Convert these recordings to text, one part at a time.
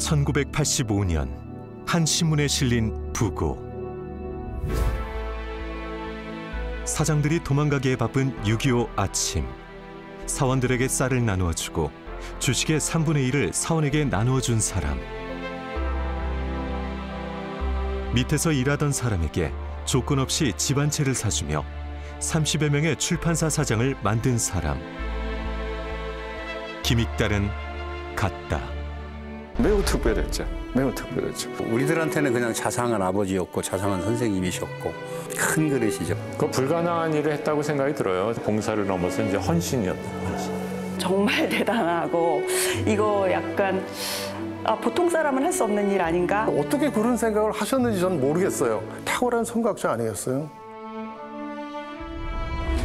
1985년 한 신문에 실린 부고. 사장들이 도망가기에 바쁜 6.25 아침. 사원들에게 쌀을 나누어주고 주식의 3분의 1을 사원에게 나누어준 사람. 밑에서 일하던 사람에게 조건 없이 집 한 채를 사주며 30여 명의 출판사 사장을 만든 사람. 김익달은 같다. 매우 특별했죠. 매우 특별했죠. 우리들한테는 그냥 자상한 아버지였고 자상한 선생님이셨고 큰 그릇이죠. 그 불가능한 일을 했다고 생각이 들어요. 봉사를 넘어서 이제 헌신이었다. 헌신. 정말 대단하고 이거 약간 보통 사람은 할 수 없는 일 아닌가? 어떻게 그런 생각을 하셨는지 전 모르겠어요. 탁월한 선각자 아니겠어요?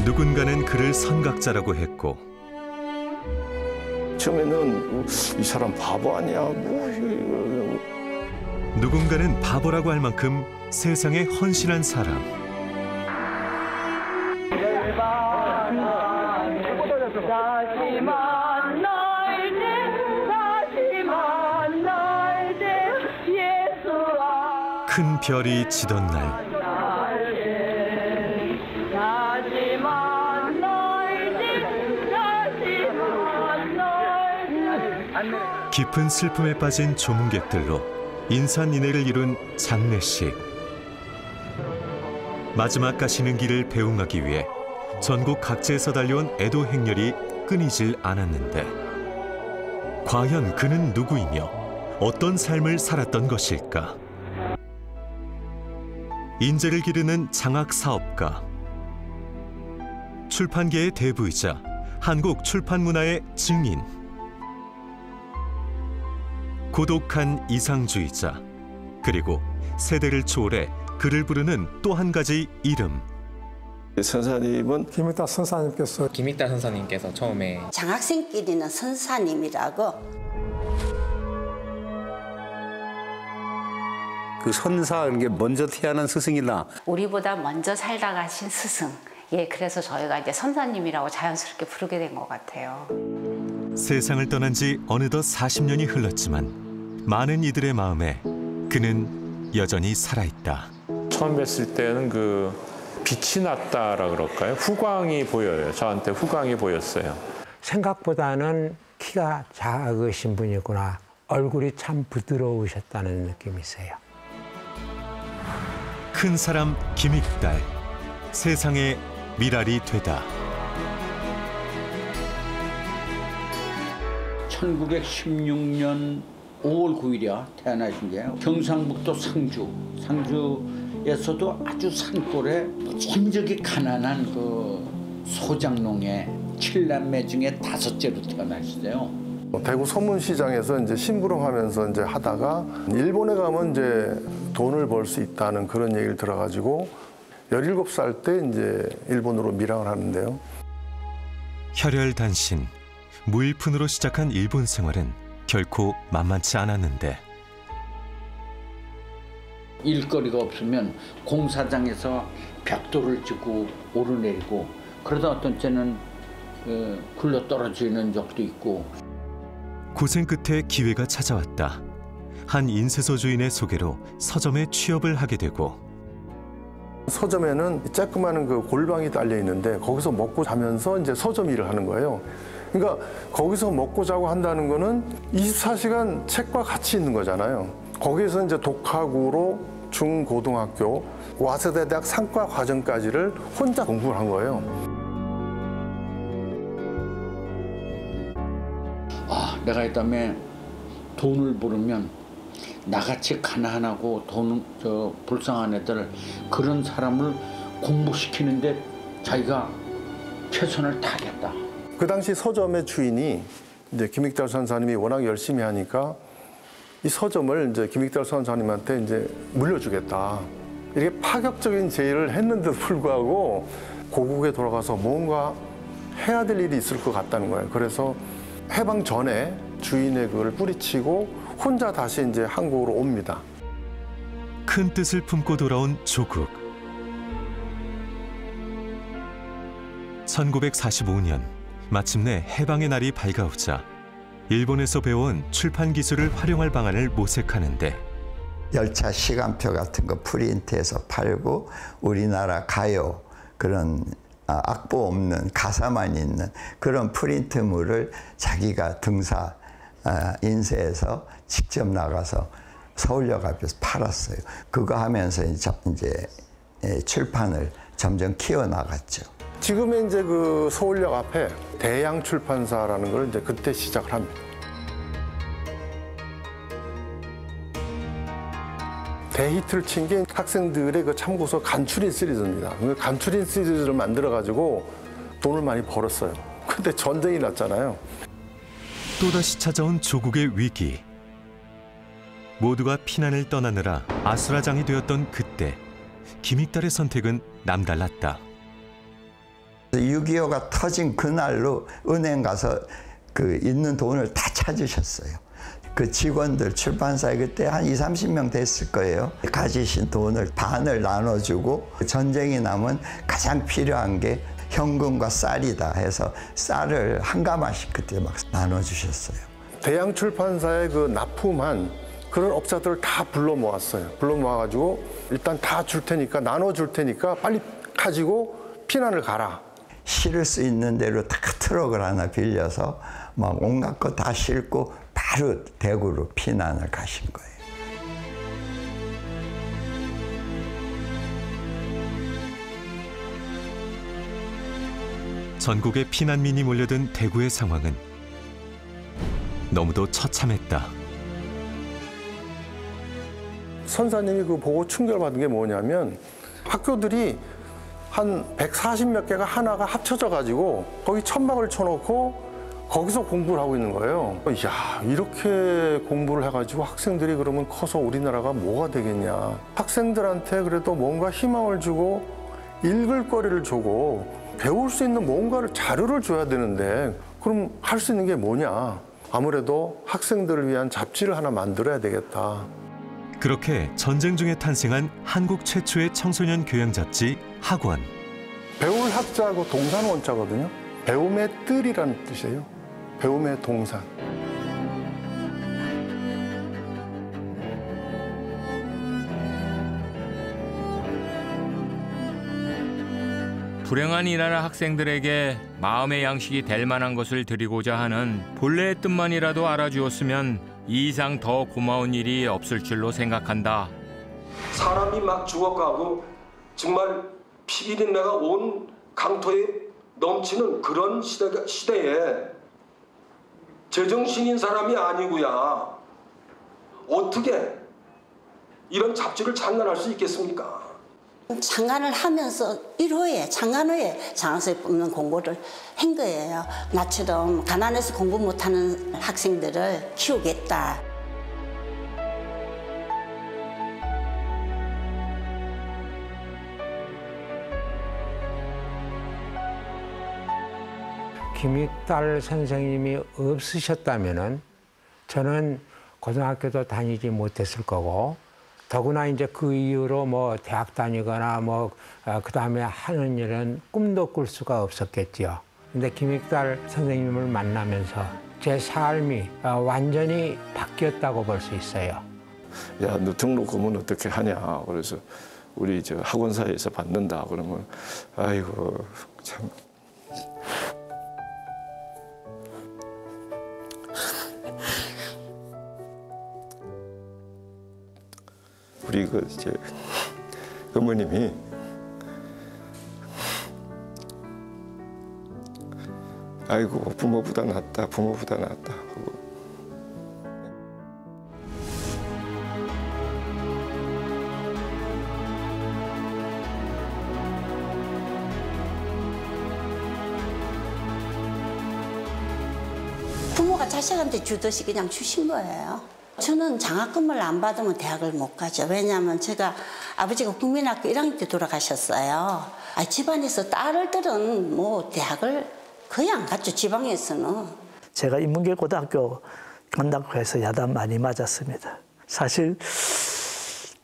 누군가는 그를 선각자라고 했고 처음에는 이 사람 바보 아니야. 누군가는 바보라고 할 만큼 세상에 헌신한 사람. 큰 별이 지던 날 깊은 슬픔에 빠진 조문객들로 인산인해를 이룬 장례식. 마지막 가시는 길을 배웅하기 위해 전국 각지에서 달려온 애도 행렬이 끊이질 않았는데 과연 그는 누구이며 어떤 삶을 살았던 것일까? 인재를 기르는 장학사업가, 출판계의 대부이자 한국 출판문화의 증인, 고독한 이상주의자, 그리고 세대를 초월해 그를 부르는 또 한 가지 이름. 선사님은 김익달 선사님께서 김익달 선사님께서 처음에 장학생끼리는 선사님이라고. 그 선사하는 게 먼저 태어난 스승이나 우리보다 먼저 살다 가신 스승. 예, 그래서 저희가 이제 선사님이라고 자연스럽게 부르게 된 것 같아요. 세상을 떠난 지 어느덧 40년이 흘렀지만 많은 이들의 마음에 그는 여전히 살아있다. 처음 뵀을 때는 그 빛이 났다라 그럴까요? 후광이 보여요. 저한테 후광이 보였어요. 생각보다는 키가 작으신 분이구나. 얼굴이 참 부드러우셨다는 느낌이세요. 큰 사람 김익달, 세상의 미랄이 되다. 1916년 5월 9일이야 태어나신 게. 경상북도 상주에서도 아주 산골에 무지무지하게 가난한 그 소장농의 7남매 중에 5째로 태어나셨어요. 대구 서문시장에서 이제 심부름하면서 이제 하다가 일본에 가면 이제 돈을 벌 수 있다는 그런 얘기를 들어가지고 17살 때 이제 일본으로 밀항을 하는데요. 혈혈단신, 무일푼으로 시작한 일본 생활은 결코 만만치 않았는데 일거리가 없으면 공사장에서 벽돌을 짚고 오르내리고 그러다 어떤 때는 굴러 떨어지는 적도 있고. 고생 끝에 기회가 찾아왔다. 한 인쇄소 주인의 소개로 서점에 취업을 하게 되고 서점에는 조그마한 그 골방이 딸려 있는데 거기서 먹고 자면서 이제 서점 일을 하는 거예요. 그러니까 거기서 먹고 자고 한다는 거는 24시간 책과 같이 있는 거잖아요. 거기서 이제 독학으로 중고등학교 와세대 대학 상과 과정까지를 혼자 공부를 한 거예요. 내가 이 다음에 돈을 벌으면 나같이 가난하고 불쌍한 애들 그런 사람을 공부시키는데 자기가 최선을 다하겠다. 그 당시 서점의 주인이 이제 김익달 선사님이 워낙 열심히 하니까 이 서점을 이제 김익달 선사님한테 이제 물려주겠다. 이렇게 파격적인 제의를 했는데도 불구하고 고국에 돌아가서 뭔가 해야 될 일이 있을 것 같다는 거예요. 그래서 해방 전에 주인의 그걸 뿌리치고 혼자 다시 이제 한국으로 옵니다. 큰 뜻을 품고 돌아온 조국. 1945년 마침내 해방의 날이 밝아오자 일본에서 배워온 출판 기술을 활용할 방안을 모색하는데 열차 시간표 같은 거 프린트해서 팔고 우리나라 가요 그런 악보 없는 가사만 있는 그런 프린트물을 자기가 등사 인쇄해서 직접 나가서 서울역 앞에서 팔았어요. 그거 하면서 이제 출판을 점점 키워나갔죠. 지금의 이제 그 서울역 앞에 대양 출판사라는 걸 이제 그때 시작을 합니다. 대히트를 친 게 학생들의 그 참고서 간추린 시리즈입니다. 그 간추린 시리즈를 만들어가지고 돈을 많이 벌었어요. 근데 전쟁이 났잖아요. 또다시 찾아온 조국의 위기. 모두가 피난을 떠나느라 아수라장이 되었던 그때 김익달의 선택은 남달랐다. 6.25가 터진 그날로 은행 가서 그 있는 돈을 다 찾으셨어요. 그 직원들 출판사에 그때 한 20-30명 됐을 거예요. 가지신 돈을 반을 나눠주고 전쟁이 나면 가장 필요한 게 현금과 쌀이다 해서 쌀을 한 가마씩 그때 막 나눠주셨어요. 대양 출판사에 그 납품한 그런 업자들을 다 불러 모았어요. 불러 모아가지고 일단 다 줄 테니까 나눠줄 테니까 빨리 가지고 피난을 가라. 실을 수 있는 대로 다 트럭을 하나 빌려서 막 온갖 거 다 싣고 바로 대구로 피난을 가신 거예요. 전국에 피난민이 몰려든 대구의 상황은 너무도 처참했다. 선사님이 그 보고 충격받은 게 뭐냐면 학교들이 한 140몇 개가 하나가 합쳐져 가지고 거기 천막을 쳐놓고 거기서 공부를 하고 있는 거예요. 이야, 이렇게 공부를 해가지고 학생들이 그러면 커서 우리나라가 뭐가 되겠냐. 학생들한테 그래도 뭔가 희망을 주고 읽을 거리를 주고 배울 수 있는 뭔가를 자료를 줘야 되는데 그럼 할 수 있는 게 뭐냐. 아무래도 학생들을 위한 잡지를 하나 만들어야 되겠다. 그렇게 전쟁 중에 탄생한 한국 최초의 청소년 교양 잡지 학원. 배울 학자하고 동산 원자거든요. 배움의 뜰이라는 뜻이에요. 배움의 동산. 불행한 이 나라 학생들에게 마음의 양식이 될 만한 것을 드리고자 하는 본래의 뜻만이라도 알아주었으면 이 이상 더 고마운 일이 없을 줄로 생각한다. 사람이 막 죽어가고 정말 피비린내가 온 강토에 넘치는 그런 시대에 제정신인 사람이 아니고야 어떻게 이런 잡지를 창간할 수 있겠습니까? 창간을 하면서 1호에 창간호에 장학서에 뽑는 공고를 한 거예요. 나처럼 가난해서 공부 못하는 학생들을 키우겠다. 김익달 선생님이 없으셨다면은 저는 고등학교도 다니지 못했을 거고 더구나 이제 그 이후로 뭐 대학 다니거나 뭐 그다음에 하는 일은 꿈도 꿀 수가 없었겠지요. 근데 김익달 선생님을 만나면서 제 삶이 완전히 바뀌었다고 볼 수 있어요. 야, 너 등록금은 어떻게 하냐. 그래서 우리 저 학원사에서 받는다. 그러면 아이고 참. 우리 그 이제 어머님이 아이고 부모보다 낫다, 부모보다 낫다 하고. 부모가 자식한테 주듯이 그냥 주신 거예요. 저는 장학금을 안 받으면 대학을 못 가죠. 왜냐하면 제가 아버지가 국민학교 1학년 때 돌아가셨어요. 집안에서 딸들은 뭐 대학을 거의 안 갔죠, 지방에서는. 제가 인문계 고등학교 간다고 해서 야단 많이 맞았습니다. 사실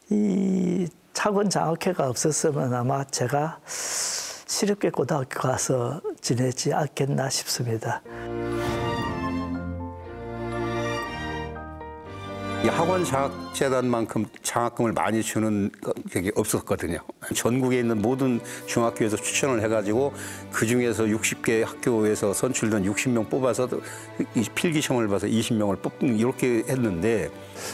이 학원 장학회가 없었으면 아마 제가 시립계 고등학교 가서 지내지 않겠나 싶습니다. 이 학원 장학재단만큼 장학금을 많이 주는 게 없었거든요. 전국에 있는 모든 중학교에서 추천을 해가지고 그중에서 60개 학교에서 선출된 60명 뽑아서 필기시험을 봐서 20명을 뽑는 이렇게 했는데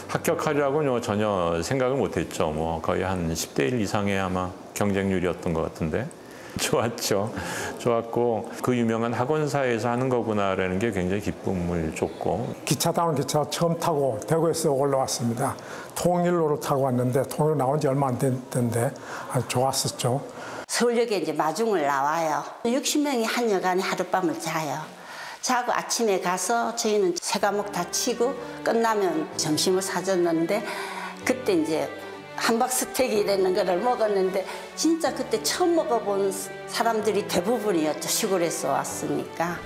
합격하리라고는 전혀 생각을 못했죠. 뭐 거의 한 10대 1 이상의 아마 경쟁률이었던 것 같은데 좋았죠. 좋았고 그 유명한 학원사에서 하는 거구나라는 게 굉장히 기쁨을 줬고. 기차다운 기차 처음 타고 대구에서 올라왔습니다. 통일로를 타고 왔는데 통일로 나온 지 얼마 안 됐는데 아주 좋았었죠. 서울역에 이제 마중을 나와요. 60명이 한 여간에 하룻밤을 자요. 자고 아침에 가서 저희는 세 과목 다 치고 끝나면 점심을 사줬는데 그때 이제 함박스테이크라는 거를 먹었는데 진짜 그때 처음 먹어본 사람들이 대부분이었죠. 시골에서 왔으니까.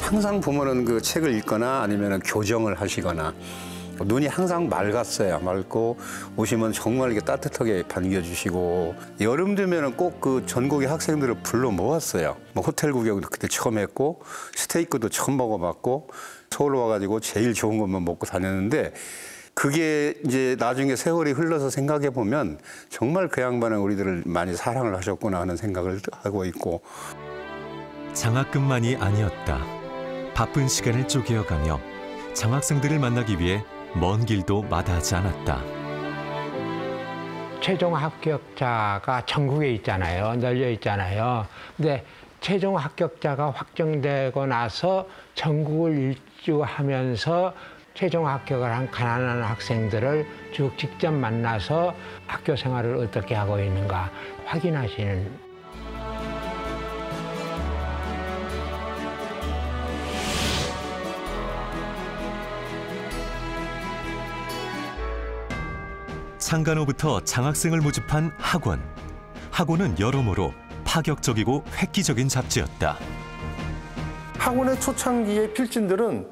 항상 보면은 그 책을 읽거나 아니면 교정을 하시거나 눈이 항상 맑았어요. 맑고 오시면 정말 이렇게 따뜻하게 반겨주시고 여름 되면은 꼭 그 전국의 학생들을 불러 모았어요. 뭐 호텔 구경도 그때 처음 했고 스테이크도 처음 먹어봤고 서울 와가지고 제일 좋은 것만 먹고 다녔는데 그게 이제 나중에 세월이 흘러서 생각해 보면 정말 그 양반은 우리들을 많이 사랑을 하셨구나 하는 생각을 하고 있고. 장학금만이 아니었다. 바쁜 시간을 쪼개어가며 장학생들을 만나기 위해 먼 길도 마다하지 않았다. 최종 합격자가 전국에 있잖아요. 널려 있잖아요. 근데 최종 합격자가 확정되고 나서 전국을 일주하면서 최종 합격을 한 가난한 학생들을 쭉 직접 만나서 학교 생활을 어떻게 하고 있는가 확인하시는. 창간호부터 장학생을 모집한 학원. 학원은 여러모로 파격적이고 획기적인 잡지였다. 학원의 초창기의 필진들은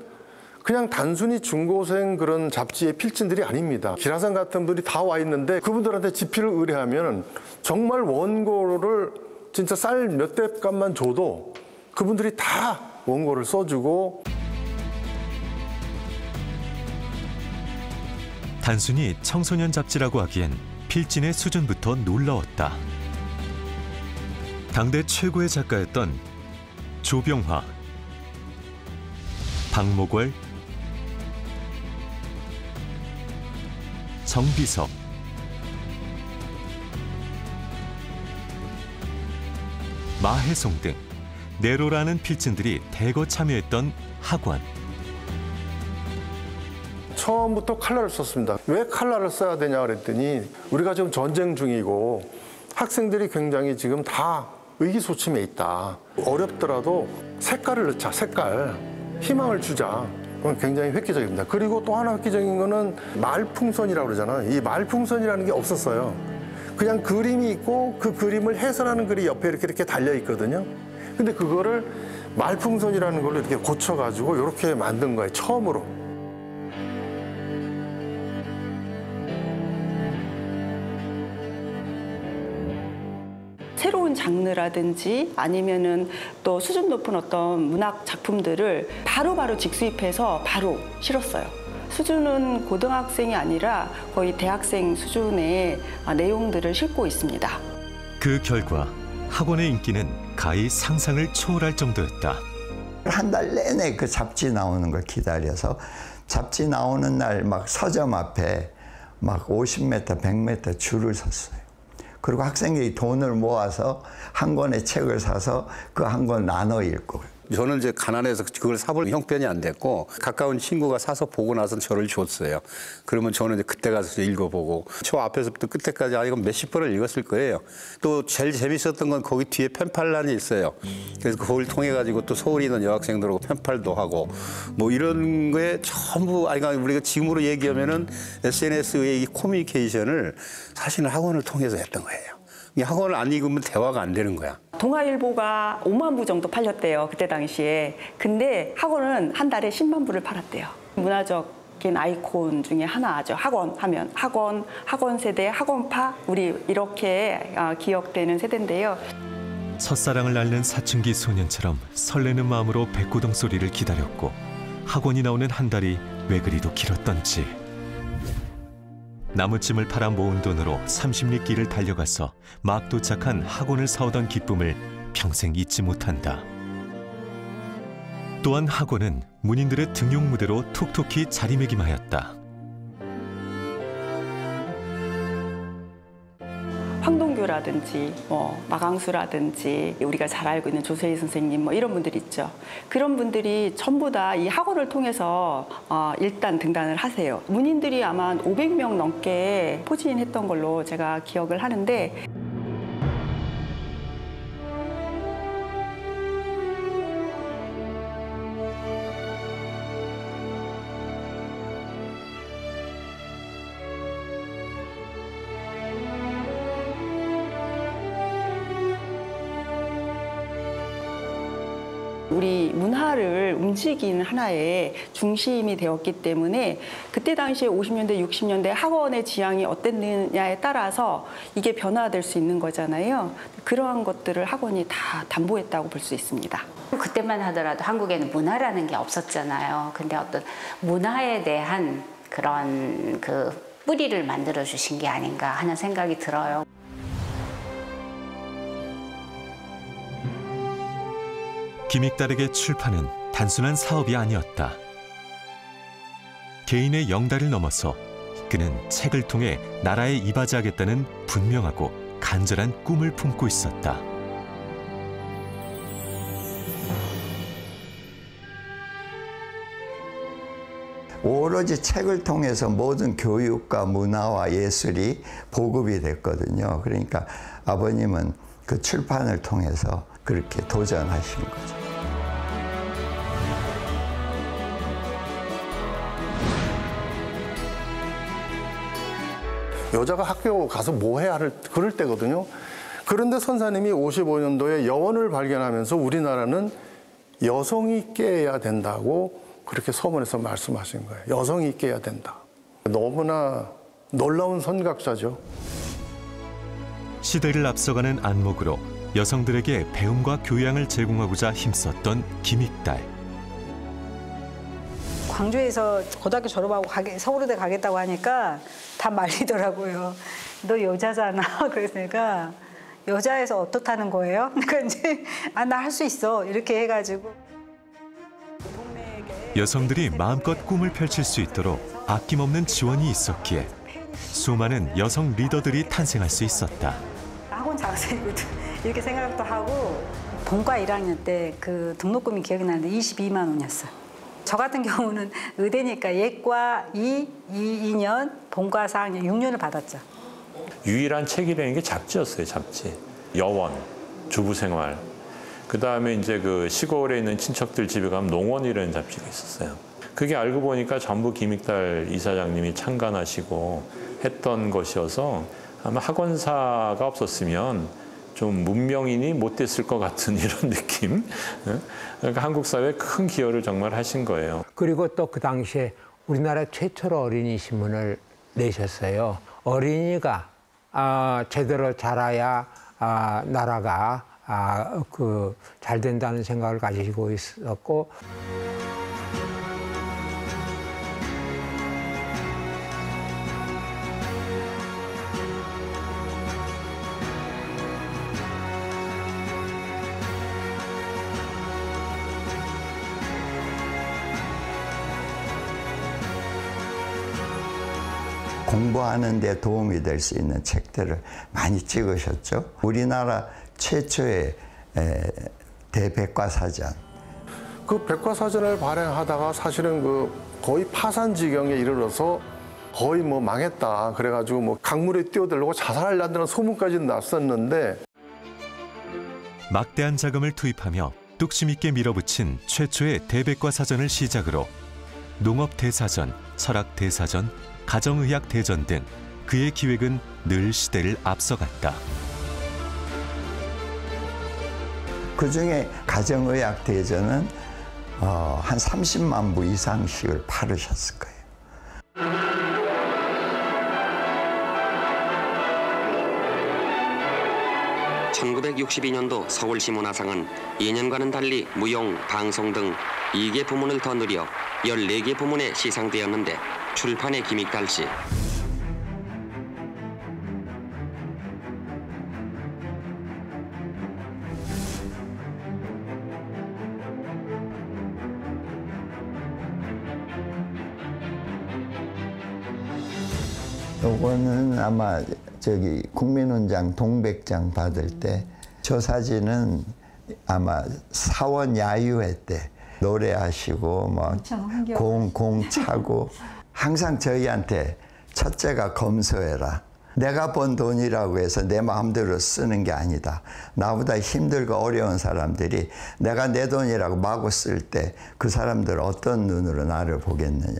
그냥 단순히 중고생 그런 잡지의 필진들이 아닙니다. 기라상 같은 분들이 다 와 있는데 그분들한테 집필을 의뢰하면 정말 원고를 진짜 쌀 몇 대 값만 줘도 그분들이 다 원고를 써주고. 단순히 청소년 잡지라고 하기엔 필진의 수준부터 놀라웠다. 당대 최고의 작가였던 조병화, 박목월, 정비석, 마혜송 등 네로라는 필진들이 대거 참여했던 학원. 처음부터 칼라를 썼습니다. 왜 칼라를 써야 되냐 그랬더니 우리가 지금 전쟁 중이고 학생들이 굉장히 지금 다 의기소침해 있다. 어렵더라도 색깔을 넣자, 색깔. 희망을 주자. 그건 굉장히 획기적입니다. 그리고 또 하나 획기적인 거는 말풍선이라고 그러잖아요. 이 말풍선이라는 게 없었어요. 그냥 그림이 있고 그 그림을 해설하는 글이 옆에 이렇게 달려 있거든요. 근데 그거를 말풍선이라는 걸로 이렇게 고쳐가지고 이렇게 만든 거예요. 처음으로. 새로운 장르라든지 아니면은 또 수준 높은 어떤 문학 작품들을 바로바로 직수입해서 바로 실었어요. 수준은 고등학생이 아니라 거의 대학생 수준의 내용들을 싣고 있습니다. 그 결과 학원의 인기는 가히 상상을 초월할 정도였다. 한 달 내내 그 잡지 나오는 걸 기다려서 잡지 나오는 날 막 서점 앞에 막 50m, 100m 줄을 섰어요. 그리고 학생들이 돈을 모아서 한 권의 책을 사서 그 한 권 나눠 읽고. 저는 이제 가난해서 그걸 사볼 형편이 안 됐고 가까운 친구가 사서 보고 나서 저를 줬어요. 그러면 저는 이제 그때 가서 읽어보고 저 앞에서부터 끝에까지 이건 몇십 번을 읽었을 거예요. 또 제일 재밌었던 건 거기 뒤에 펜팔란이 있어요. 그래서 그걸 통해 가지고 또 서울에 있는 여학생들하고 펜팔도 하고 뭐 이런 거에 전부 그러니까 우리가 지금으로 얘기하면은 SNS의 이 커뮤니케이션을 사실은 학원을 통해서 했던 거예요. 이 학원을 안 읽으면 대화가 안 되는 거야. 동아일보가 5만 부 정도 팔렸대요. 그때 당시에. 근데 학원은 한 달에 10만 부를 팔았대요. 문화적인 아이콘 중에 하나죠. 학원 하면 학원 세대, 학원파 우리 이렇게 기억되는 세대인데요. 첫사랑을 앓는 사춘기 소년처럼 설레는 마음으로 백고동 소리를 기다렸고 학원이 나오는 한 달이 왜 그리도 길었던지. 나무찜을 팔아 모은 돈으로 30리 길을 달려가서 막 도착한 학원을 사오던 기쁨을 평생 잊지 못한다. 또한 학원은 문인들의 등용 무대로 톡톡히 자리매김하였다. 황동규라든지 마강수라든지 우리가 잘 알고 있는 조세희 선생님 이런 분들이 있죠. 그런 분들이 전부 다 이 학원을 통해서 일단 등단을 하세요. 문인들이 아마 500명 넘게 포진했던 걸로 제가 기억을 하는데, 우리 문화를 움직이는 하나의 중심이 되었기 때문에 그때 당시에 50년대, 60년대 학원의 지향이 어땠느냐에 따라서 이게 변화될 수 있는 거잖아요. 그러한 것들을 학원이 다 담보했다고 볼 수 있습니다. 그때만 하더라도 한국에는 문화라는 게 없었잖아요. 근데 어떤 문화에 대한 그런 그 뿌리를 만들어 주신 게 아닌가 하는 생각이 들어요. 김익달에게 출판은 단순한 사업이 아니었다. 개인의 영달을 넘어서 그는 책을 통해 나라에 이바지하겠다는 분명하고 간절한 꿈을 품고 있었다. 오로지 책을 통해서 모든 교육과 문화와 예술이 보급이 됐거든요. 그러니까 아버님은 그 출판을 통해서 그렇게 도전하신 거죠. 여자가 학교 가서 뭐 해야 할 그럴 때거든요. 그런데 선사님이 55년도에 여원을 발견하면서 우리나라는 여성이 깨야 된다고 그렇게 서문에서 말씀하신 거예요. 여성이 깨야 된다. 너무나 놀라운 선각자죠. 시대를 앞서가는 안목으로 여성들에게 배움과 교양을 제공하고자 힘썼던 김익달. 광주에서 고등학교 졸업하고 서울대 가겠다고 하니까 다 말리더라고요. 너 여자잖아. 그래서 내가 여자에서 어떻다는 거예요? 그러니까 이제 나 할 수 있어. 이렇게 해가지고. 여성들이 마음껏 꿈을 펼칠 수 있도록 아낌없는 지원이 있었기에 수많은 여성 리더들이 탄생할 수 있었다. 학원 장학생이거든. 이렇게 생각도 하고 본과 1학년 때 그 등록금이 기억이 나는데 22만 원이었어요. 저 같은 경우는 의대니까 예과 2년, 본과 4학년, 6년을 받았죠. 유일한 책이라는 게 잡지였어요, 잡지. 여원, 주부생활. 그다음에 이제 그 시골에 있는 친척들 집에 가면 농원이라는 잡지가 있었어요. 그게 알고 보니까 전부 김익달 이사장님이 창간하시고 했던 것이어서 아마 학원사가 없었으면 좀 문명인이 못 됐을 것 같은 이런 느낌. 그러니까 한국 사회에 큰 기여를 정말 하신 거예요. 그리고 또 그 당시에 우리나라 최초로 어린이 신문을 내셨어요. 어린이가 제대로 자라야 나라가 잘 된다는 생각을 가지고 있었고. 공부하는 데 도움이 될 수 있는 책들을 많이 찍으셨죠. 우리나라 최초의 대백과사전. 그 백과사전을 발행하다가 사실은 그 거의 파산 지경에 이르러서 거의 뭐 망했다. 그래가지고 뭐 강물에 뛰어들고 자살을 한다는 소문까지 났었는데 막대한 자금을 투입하며 뚝심 있게 밀어붙인 최초의 대백과사전을 시작으로 농업대사전, 철학대사전, 가정의학대전 등 그의 기획은 늘 시대를 앞서갔다. 그중에 가정의학대전은 한 30만 부 이상씩을 팔으셨을 거예요. 1962년도 서울시 문화상은 예년과는 달리 무용, 방송 등 2개 부문을 더 늘려 14개 부문에 시상되었는데 출판의 김익달 씨. 요거는 아마 저기 국민훈장 동백장 받을 때 저 사진은 아마 사원 야유회 때 노래하시고 뭐 공 차고 항상 저희한테 첫째가 검소해라. 내가 번 돈이라고 해서 내 마음대로 쓰는 게 아니다. 나보다 힘들고 어려운 사람들이 내가 내 돈이라고 마구 쓸 때 그 사람들 어떤 눈으로 나를 보겠느냐.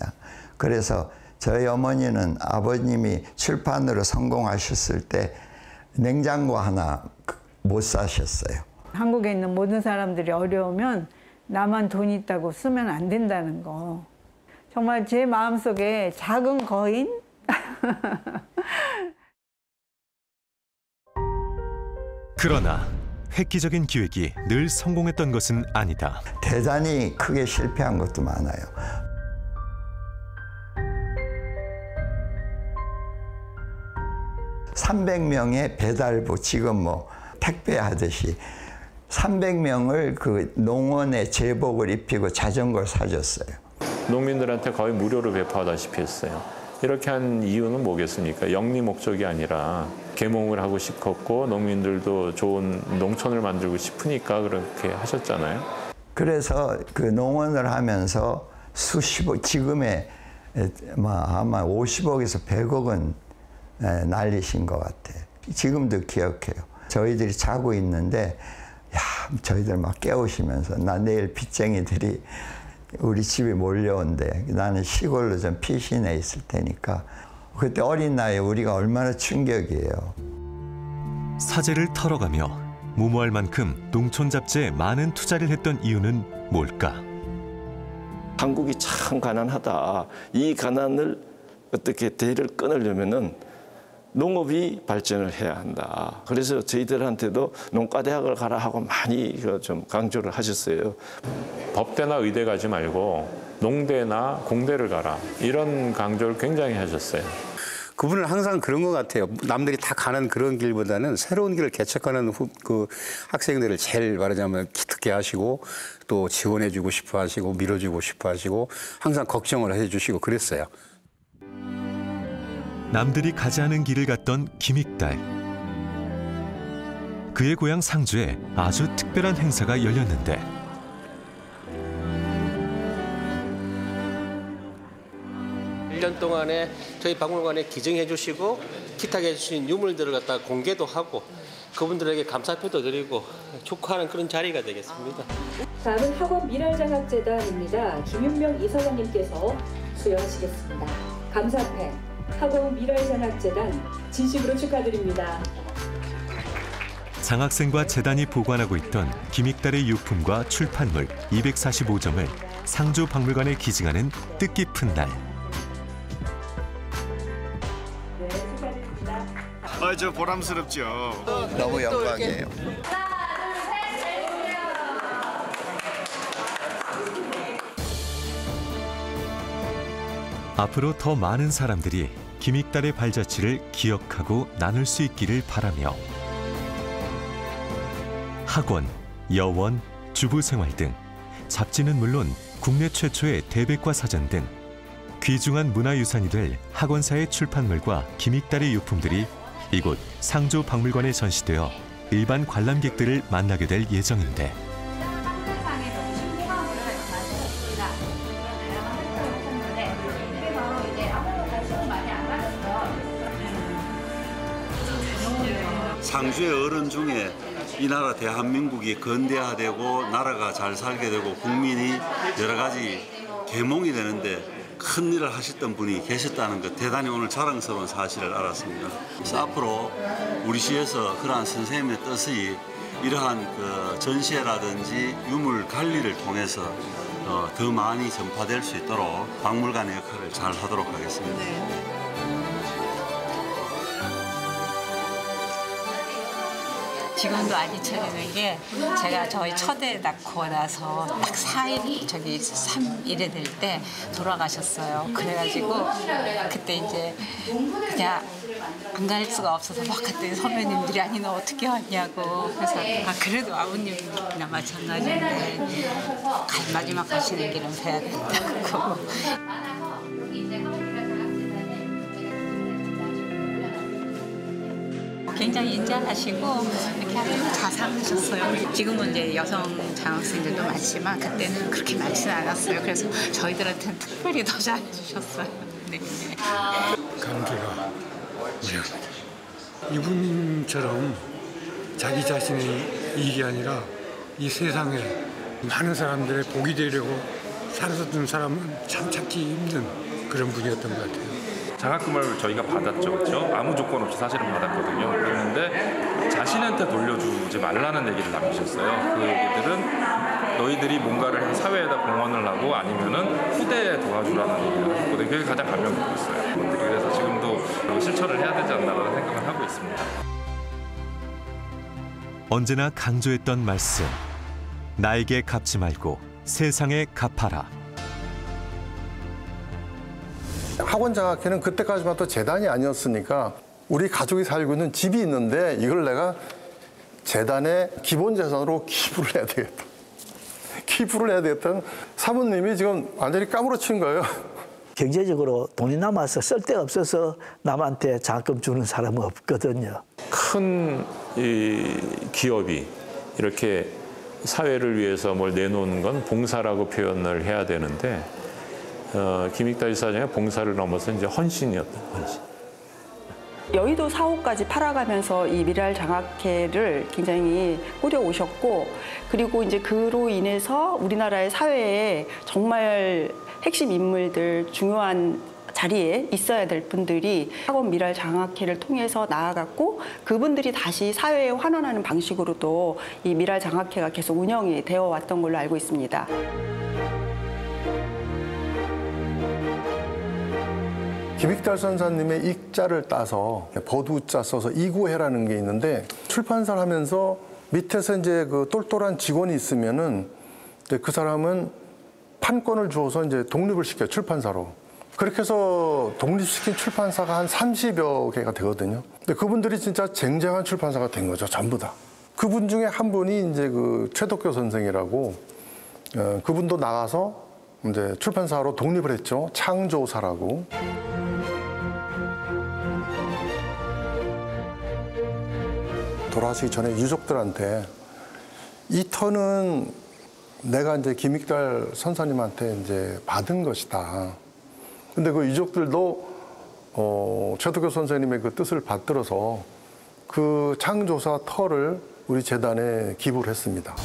그래서 저희 어머니는 아버님이 출판으로 성공하셨을 때 냉장고 하나 못 사셨어요. 한국에 있는 모든 사람들이 어려우면 나만 돈 있다고 쓰면 안 된다는 거. 정말 제 마음속에 작은 거인? 그러나 획기적인 기획이 늘 성공했던 것은 아니다. 대단히 크게 실패한 것도 많아요. (300명의) 배달부, 지금 뭐 택배하듯이 300명을 그 농원에 제복을 입히고 자전거를 사줬어요. 농민들한테 거의 무료로 배포하다시피 했어요. 이렇게 한 이유는 뭐겠습니까? 영리 목적이 아니라 계몽을 하고 싶었고 농민들도 좋은 농촌을 만들고 싶으니까 그렇게 하셨잖아요. 그래서 그 농원을 하면서 수십억, 지금의 아마 50억에서 100억은 날리신 것 같아. 지금도 기억해요. 저희들이 자고 있는데 저희들 막 깨우시면서 나 내일 빚쟁이들이 우리 집에 몰려온대. 나는 시골로 좀 피신해 있을 테니까. 그때 어린 나이에 우리가 얼마나 충격이에요. 사재를 털어가며 무모할 만큼 농촌 잡지에 많은 투자를 했던 이유는 뭘까? 한국이 참 가난하다. 이 가난을 어떻게 대를 끊으려면은 농업이 발전을 해야 한다. 그래서 저희들한테도 농가대학을 가라 하고 많이 좀 강조를 하셨어요. 법대나 의대 가지 말고 농대나 공대를 가라. 이런 강조를 굉장히 하셨어요. 그분은 항상 그런 것 같아요. 남들이 다 가는 그런 길보다는 새로운 길을 개척하는 그 학생들을 제일 말하자면 기특해 하시고 또 지원해주고 싶어 하시고 밀어주고 싶어 하시고 항상 걱정을 해주시고 그랬어요. 남들이 가지 않은 길을 갔던 김익달. 그의 고향 상주에 아주 특별한 행사가 열렸는데 일 년 동안에 저희 박물관에 기증해 주시고 기탁해 주신 유물들을 갖다 공개도 하고 그분들에게 감사표도 드리고 축하하는 그런 자리가 되겠습니다. 다음은 학원 미랄장학재단입니다. 김윤명 이사장님께서 수여하시겠습니다. 감사패 학원 미랄장학재단 진심으로 축하드립니다. 장학생과 재단이 보관하고 있던 김익달의 유품과 출판물 245점을 상주 박물관에 기증하는 뜻깊은 날. 네, 축하드립니다. 저 보람스럽죠. 너무 영광이에요. 앞으로 더 많은 사람들이 김익달의 발자취를 기억하고 나눌 수 있기를 바라며 학원, 여원, 주부생활 등 잡지는 물론 국내 최초의 대백과 사전 등 귀중한 문화유산이 될 학원사의 출판물과 김익달의 유품들이 이곳 상주 박물관에 전시되어 일반 관람객들을 만나게 될 예정인데 상주의 어른 중에 이 나라 대한민국이 건대화되고 나라가 잘 살게 되고 국민이 여러 가지 계몽이 되는데 큰 일을 하셨던 분이 계셨다는 것 대단히 오늘 자랑스러운 사실을 알았습니다. 그래서 앞으로 우리 시에서 그러한 선생님의 뜻이 이러한 그 전시회라든지 유물 관리를 통해서 더 많이 전파될 수 있도록 박물관의 역할을 잘 하도록 하겠습니다. 지금도 안 잊혀지는 게 제가 저희 첫애 낳고 나서 딱 4일, 3일이 될 때 돌아가셨어요. 그래가지고 그때 이제 그냥 안 갈 수가 없어서 막 그때 선배님들이 아니 너 어떻게 왔냐고 그래서 그래도 아버님이나 마찬가지인데 마지막 가시는 길은 뵈야 된다고. 굉장히 인자하시고 이렇게 아주 자상하셨어요. 지금은 이제 여성 장학생들도 많지만 그때는 그렇게 많지는 않았어요. 그래서 저희들한테는 특별히 더 잘해주셨어요. 네. 감개가 무량합니다. 이분처럼 자기 자신의 이익이 아니라 이 세상에 많은 사람들의 복이 되려고 살았던 사람은 참 찾기 힘든 그런 분이었던 것 같아요. 장학금을 저희가 받았죠, 그렇죠? 아무 조건 없이 사실은 받았거든요. 그랬는데 자신한테 돌려주지 말라는 얘기를 남기셨어요. 그 얘기들은 너희들이 뭔가를 사회에다 공헌을 하고 아니면은 후대에 도와주라는 얘기를 했거든요. 그게 가장 감명 깊고 있어요. 그래서 지금도 실천을 해야 되지 않나라는 생각을 하고 있습니다. 언제나 강조했던 말씀. 나에게 갚지 말고 세상에 갚아라. 학원 장학회는 그때까지만 또 재단이 아니었으니까 우리 가족이 살고 있는 집이 있는데 이걸 내가 재단에 기본 재산으로 기부를 해야 되겠다. 기부를 해야 되겠다는 사모님이 지금 완전히 까무러치는 거예요. 경제적으로 돈이 남아서 쓸 데 없어서 남한테 장학금 주는 사람은 없거든요. 큰 이 기업이 이렇게 사회를 위해서 뭘 내놓는 건 봉사라고 표현을 해야 되는데 김익달 이사장의 봉사를 넘어서 이제 헌신이었던 헌신. 여의도 4호까지 팔아가면서 이 미랄 장학회를 굉장히 꾸려오셨고 그리고 이제 그로 인해서 우리나라의 사회에 정말 핵심 인물들 중요한 자리에 있어야 될 분들이 학원 미랄 장학회를 통해서 나아갔고 그분들이 다시 사회에 환원하는 방식으로도 이 미랄 장학회가 계속 운영이 되어 왔던 걸로 알고 있습니다. 김익달 선사님의 익자를 따서 버두자 써서 이구해라는 게 있는데 출판사를 하면서 밑에서 이제 그 똘똘한 직원이 있으면은 그 사람은 판권을 주어서 이제 독립을 시켜요, 출판사로. 그렇게 해서 독립시킨 출판사가 한 30여 개가 되거든요. 근데 그분들이 진짜 쟁쟁한 출판사가 된 거죠, 전부 다. 그분 중에 한 분이 이제 그 최덕교 선생이라고 그분도 나가서 이제 출판사로 독립을 했죠. 창조사라고. 돌아가시기 전에 유족들한테 이 터는 내가 이제 김익달 선사님한테 이제 받은 것이다. 근데 그 유족들도 최덕교 선생님의 그 뜻을 받들어서 그 창조사 터를 우리 재단에 기부를 했습니다.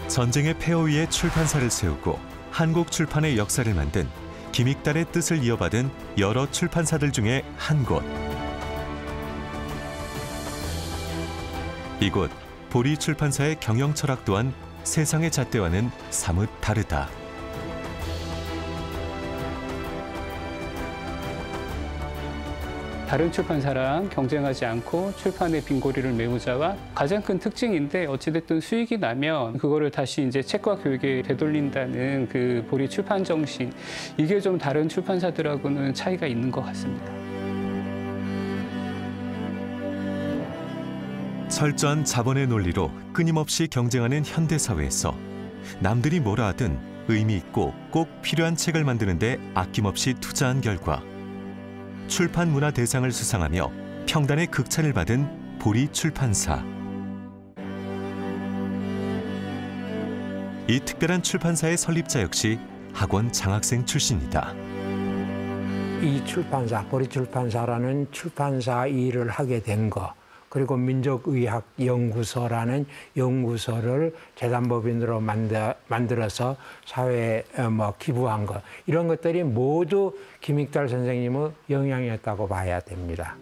전쟁의 폐허 위에 출판사를 세우고 한국 출판의 역사를 만든 김익달의 뜻을 이어받은 여러 출판사들 중에 한 곳. 이곳 보리 출판사의 경영 철학 또한 세상의 잣대와는 사뭇 다르다. 다른 출판사랑 경쟁하지 않고 출판의 빈고리를 메우자와 가장 큰 특징인데 어찌됐든 수익이 나면 그거를 다시 이제 책과 교육에 되돌린다는 그 보리 출판 정신, 이게 좀 다른 출판사들하고는 차이가 있는 것 같습니다. 철저한 자본의 논리로 끊임없이 경쟁하는 현대 사회에서 남들이 뭐라 하든 의미 있고 꼭 필요한 책을 만드는 데 아낌없이 투자한 결과 출판 문화 대상을 수상하며 평단의 극찬을 받은 보리 출판사. 이 특별한 출판사의 설립자 역시 학원 장학생 출신이다. 이 출판사, 보리 출판사라는 출판사 일을 하게 된 거, 그리고 민족의학연구소라는 연구소를 재단법인으로 만들어서 사회에 기부한 것, 이런 것들이 모두 김익달 선생님의 영향이었다고 봐야 됩니다.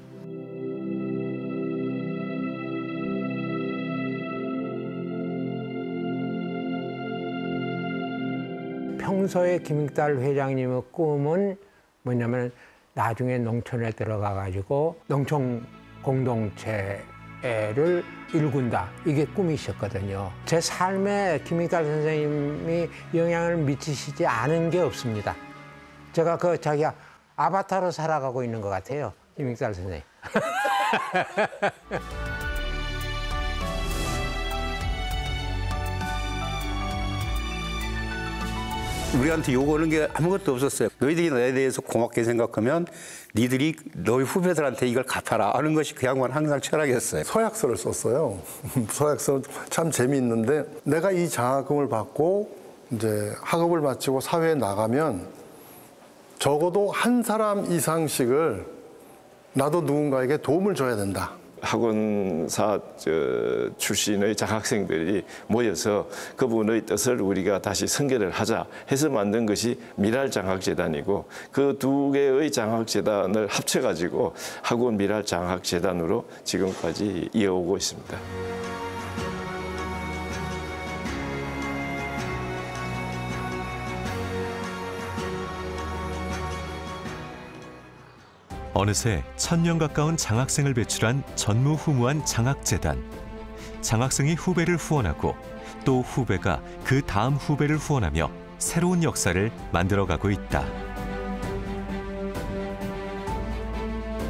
평소에 김익달 회장님의 꿈은 뭐냐면 나중에 농촌에 들어가 가지고 농촌 공동체를 일군다. 이게 꿈이셨거든요. 제 삶에 김익달 선생님이 영향을 미치시지 않은 게 없습니다. 제가 그 자기 아바타로 살아가고 있는 것 같아요. 김익달 선생님. 우리한테 요구하는 게 아무것도 없었어요. 너희들이 나에 대해서 고맙게 생각하면 니들이 너희 후배들한테 이걸 갚아라 하는 것이 그 양반 항상 철학이었어요. 서약서를 썼어요. 서약서 참 재미있는데 내가 이 장학금을 받고 이제 학업을 마치고 사회에 나가면 적어도 한 사람 이상씩을 나도 누군가에게 도움을 줘야 된다. 학원사 출신의 장학생들이 모여서 그분의 뜻을 우리가 다시 성결을 하자 해서 만든 것이 미랄장학재단이고 그 두 개의 장학재단을 합쳐가지고 학원 미랄장학재단으로 지금까지 이어오고 있습니다. 어느새 1000명 가까운 장학생을 배출한 전무후무한 장학재단. 장학생이 후배를 후원하고 또 후배가 그 다음 후배를 후원하며 새로운 역사를 만들어가고 있다.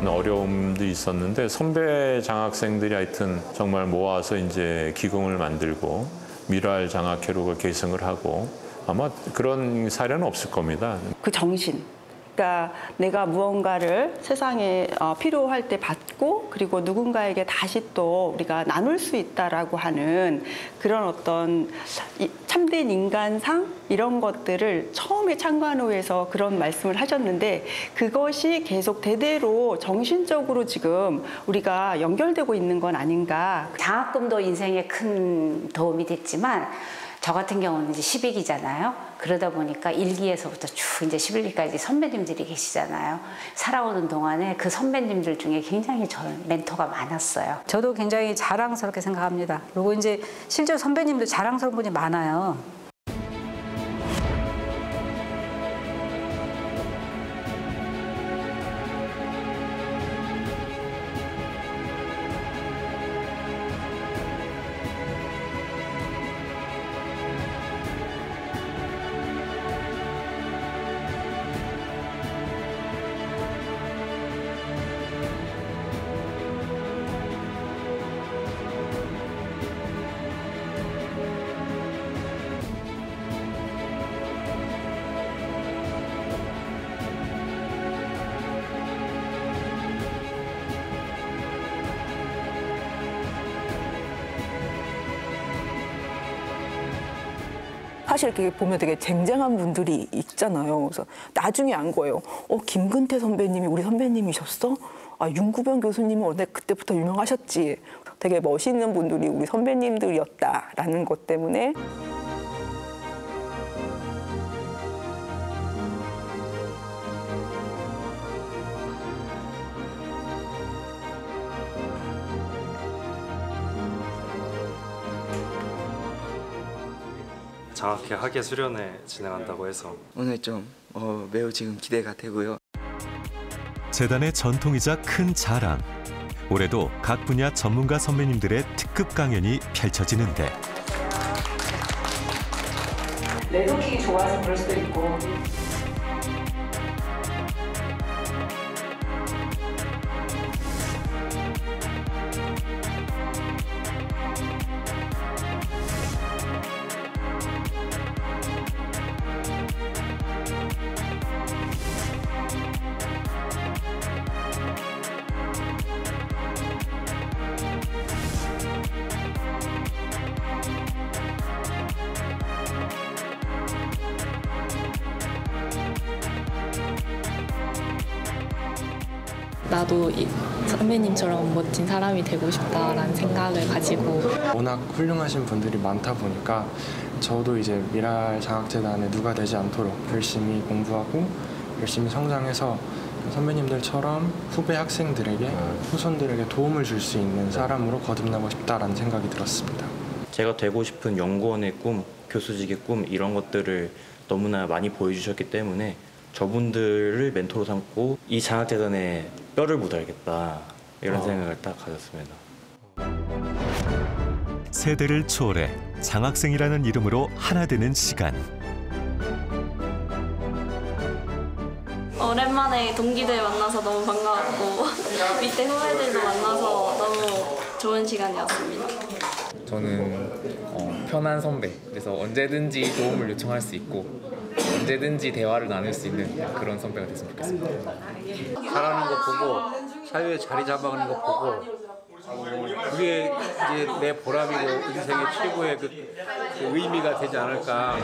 어려움도 있었는데 선배 장학생들이 하여튼 정말 모아서 이제 기금을 만들고 미랄 장학회록을 계승을 하고 아마 그런 사례는 없을 겁니다. 그 정신. 그러니까 내가 무언가를 세상에 필요할 때 받고 그리고 누군가에게 다시 또 우리가 나눌 수 있다라고 하는 그런 어떤 참된 인간상 이런 것들을 처음에 창간호에서 그런 말씀을 하셨는데 그것이 계속 대대로 정신적으로 지금 우리가 연결되고 있는 건 아닌가. 장학금도 인생에 큰 도움이 됐지만 저 같은 경우는 이제 10위기잖아요. 그러다 보니까 1기에서부터 쭉 이제 11기까지 선배님들이 계시잖아요. 살아오는 동안에 그 선배님들 중에 굉장히 저는 멘토가 많았어요. 저도 굉장히 자랑스럽게 생각합니다. 그리고 이제 실제로 선배님들 자랑스러운 분이 많아요. 사실 이렇게 보면 되게 쟁쟁한 분들이 있잖아요. 그래서 나중에 안 거예요. 김근태 선배님이 우리 선배님이셨어? 윤구병 교수님은 원래 그때부터 유명하셨지. 되게 멋있는 분들이 우리 선배님들이었다라는 것 때문에. 장학회 학예 수련회 진행한다고 해서 오늘 좀 매우 지금 기대가 되고요. 재단의 전통이자 큰 자랑. 올해도 각 분야 전문가 선배님들의 특급 강연이 펼쳐지는데 네트워킹이 좋아서 그럴 수도 있고 나도 이 선배님처럼 멋진 사람이 되고 싶다라는 생각을 가지고 워낙 훌륭하신 분들이 많다 보니까 저도 이제 미랄 장학재단에 누가 되지 않도록 열심히 공부하고 열심히 성장해서 선배님들처럼 후배 학생들에게 후손들에게 도움을 줄 수 있는 사람으로 거듭나고 싶다라는 생각이 들었습니다. 제가 되고 싶은 연구원의 꿈, 교수직의 꿈 이런 것들을 너무나 많이 보여주셨기 때문에 저분들을 멘토로 삼고 이 장학재단에 뼈를 묻어야겠다 이런 생각을 딱 가졌습니다. 세대를 초월해 장학생이라는 이름으로 하나 되는 시간. 오랜만에 동기들 만나서 너무 반가웠고 밑에 후배들도 만나서 너무 좋은 시간이었습니다. 저는 편한 선배, 그래서 언제든지 도움을 요청할 수 있고 언제든지 대화를 나눌 수 있는 그런 선배가 됐으면 좋겠습니다. 잘하는 거 보고 사회에 자리 잡아가는 거 보고 그게 이제 내 보람이고 인생의 최고의 그 의미가 되지 않을까.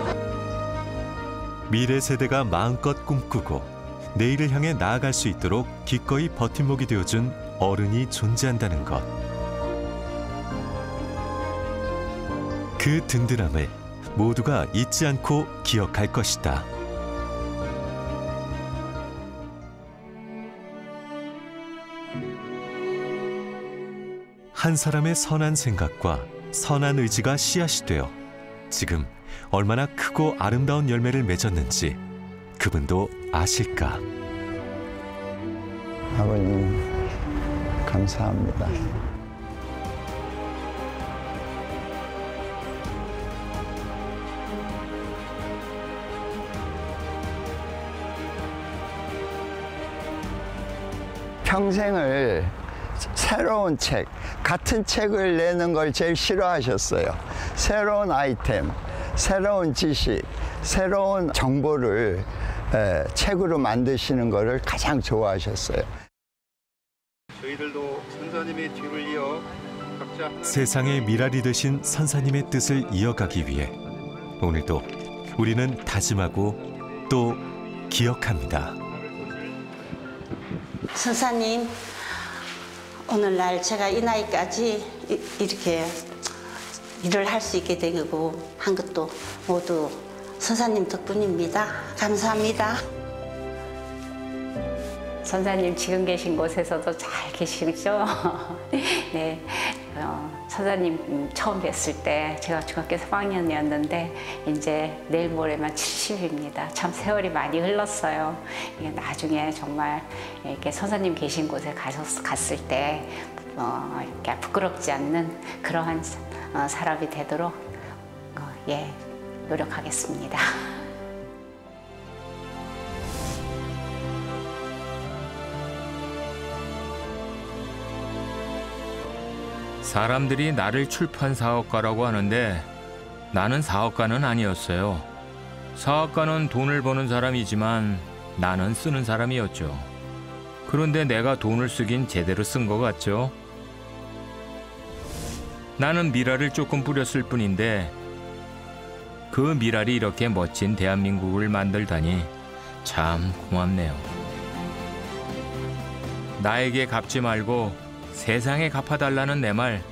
미래 세대가 마음껏 꿈꾸고 내일을 향해 나아갈 수 있도록 기꺼이 버팀목이 되어준 어른이 존재한다는 것. 그 든든함을 모두가 잊지 않고 기억할 것이다. 한 사람의 선한 생각과 선한 의지가 씨앗이 되어 지금 얼마나 크고 아름다운 열매를 맺었는지 그분도 아실까? 아버님 감사합니다. 평생을 새로운 책, 같은 책을 내는 걸 제일 싫어하셨어요. 새로운 아이템, 새로운 지식, 새로운 정보를 책으로 만드시는 것을 가장 좋아하셨어요. 저희들도 선사님의 뒤를 이어 각자 세상의 미랄이 되신 선사님의 뜻을 이어가기 위해 오늘도 우리는 다짐하고 또 기억합니다. 선사님, 오늘날 제가 이 나이까지 이렇게 일을 할 수 있게 되고 한 것도 모두 선사님 덕분입니다. 감사합니다. 선사님 지금 계신 곳에서도 잘 계시죠? 네, 선사님 처음 뵀을 때 제가 중학교 3학년이었는데 이제 내일 모레면 70입니다. 참 세월이 많이 흘렀어요. 이게 나중에 정말 이렇게 선사님 계신 곳에 갔을 때 이렇게 부끄럽지 않는 그러한 사람이 되도록 노력하겠습니다. 사람들이 나를 출판 사업가라고 하는데 나는 사업가는 아니었어요. 사업가는 돈을 버는 사람이지만 나는 쓰는 사람이었죠. 그런데 내가 돈을 쓰긴 제대로 쓴 것 같죠? 나는 미랄을 조금 뿌렸을 뿐인데 그 미랄이 이렇게 멋진 대한민국을 만들다니 참 고맙네요. 나에게 갚지 말고 세상에 갚아달라는 내 말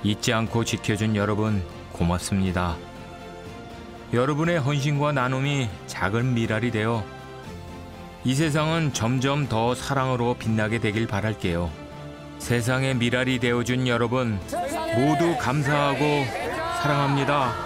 잊지 않고 지켜준 여러분 고맙습니다. 여러분의 헌신과 나눔이 작은 미랄이 되어 이 세상은 점점 더 사랑으로 빛나게 되길 바랄게요. 세상의 미랄이 되어준 여러분 모두 감사하고 사랑합니다.